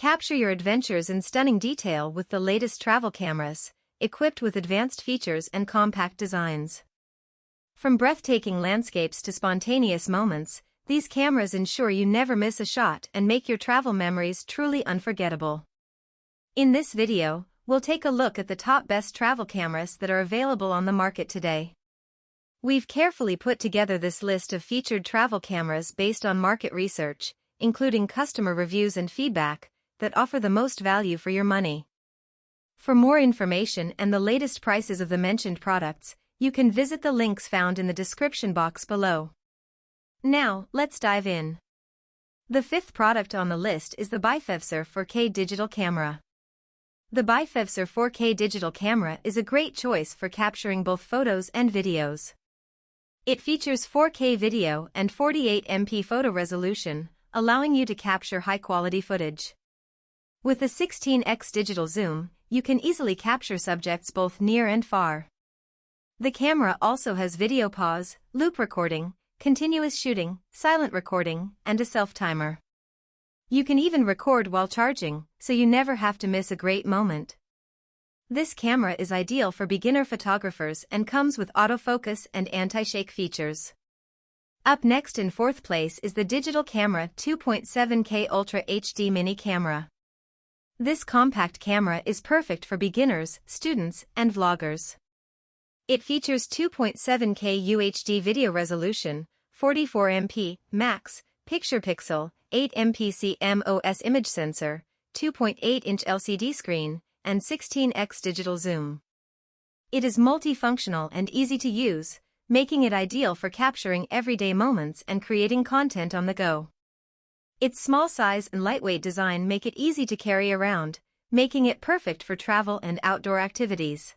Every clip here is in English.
Capture your adventures in stunning detail with the latest travel cameras, equipped with advanced features and compact designs. From breathtaking landscapes to spontaneous moments, these cameras ensure you never miss a shot and make your travel memories truly unforgettable. In this video, we'll take a look at the top best travel cameras that are available on the market today. We've carefully put together this list of featured travel cameras based on market research, including customer reviews and feedback, that offer the most value for your money. For more information and the latest prices of the mentioned products, you can visit the links found in the description box below. Now, let's dive in. The fifth product on the list is the Bifevsr 4K digital camera. The Bifevsr 4K digital camera is a great choice for capturing both photos and videos. It features 4K video and 48MP photo resolution, allowing you to capture high-quality footage. With a 16x digital zoom, you can easily capture subjects both near and far. The camera also has video pause, loop recording, continuous shooting, silent recording, and a self-timer. You can even record while charging, so you never have to miss a great moment. This camera is ideal for beginner photographers and comes with autofocus and anti-shake features. Up next in fourth place is the Digital Camera 2.7K Ultra HD Mini Camera. This compact camera is perfect for beginners, students, and vloggers. It features 2.7K UHD video resolution, 44MP max picture pixel, 8MP CMOS image sensor, 2.8-inch LCD screen, and 16x digital zoom. It is multifunctional and easy to use, making it ideal for capturing everyday moments and creating content on the go. Its small size and lightweight design make it easy to carry around, making it perfect for travel and outdoor activities.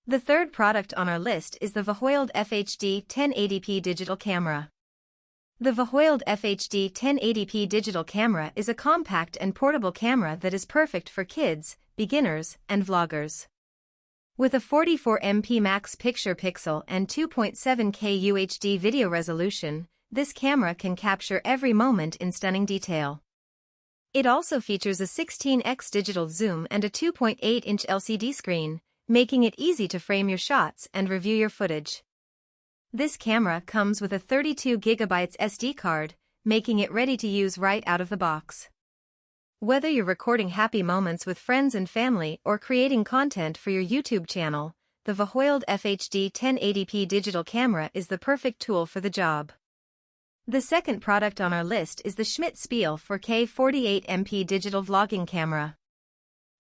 The third product on our list is the VAHOIALD FHD 1080p digital camera. The VAHOIALD FHD 1080p digital camera is a compact and portable camera that is perfect for kids, beginners, and vloggers. With a 44MP max picture pixel and 2.7K UHD video resolution, this camera can capture every moment in stunning detail. It also features a 16x digital zoom and a 2.8-inch LCD screen, making it easy to frame your shots and review your footage. This camera comes with a 32GB SD card, making it ready to use right out of the box. Whether you're recording happy moments with friends and family or creating content for your YouTube channel, the VAHOIALD FHD 1080p digital camera is the perfect tool for the job. The second product on our list is the Schmidt Spiele 4K 48MP digital vlogging camera.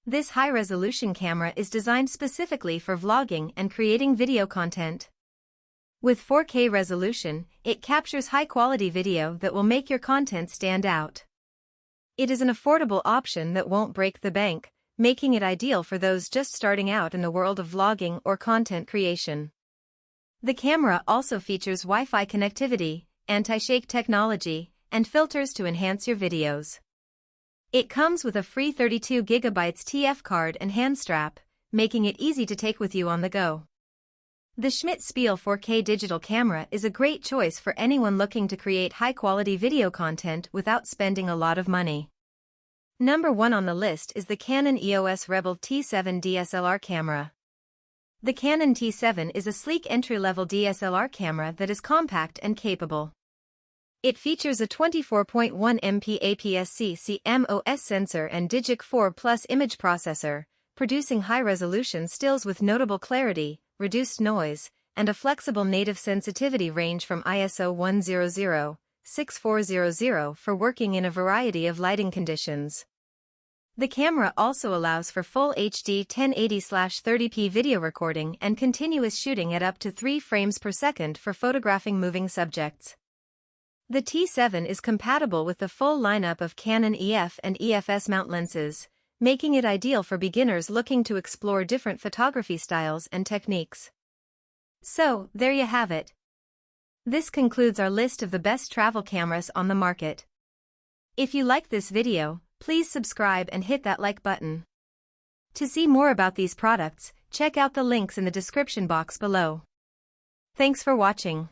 This high-resolution camera is designed specifically for vlogging and creating video content. With 4K resolution, it captures high-quality video that will make your content stand out. It is an affordable option that won't break the bank, making it ideal for those just starting out in the world of vlogging or content creation. The camera also features Wi-Fi connectivity, anti-shake technology, and filters to enhance your videos. It comes with a free 32GB TF card and hand strap, making it easy to take with you on the go. The Schmidt Spiele 4K digital camera is a great choice for anyone looking to create high-quality video content without spending a lot of money. Number 1 on the list is the Canon EOS Rebel T7 DSLR camera. The Canon T7 is a sleek entry-level DSLR camera that is compact and capable. It features a 24.1MP APS-C CMOS sensor and Digic 4 Plus image processor, producing high-resolution stills with notable clarity, reduced noise, and a flexible native sensitivity range from ISO 100/6400 for working in a variety of lighting conditions. The camera also allows for full HD 1080/30p video recording and continuous shooting at up to 3 frames per second for photographing moving subjects. The T7 is compatible with the full lineup of Canon EF and EFS mount lenses, making it ideal for beginners looking to explore different photography styles and techniques. So, there you have it. This concludes our list of the best travel cameras on the market. If you like this video, please subscribe and hit that like button. To see more about these products, check out the links in the description box below. Thanks for watching.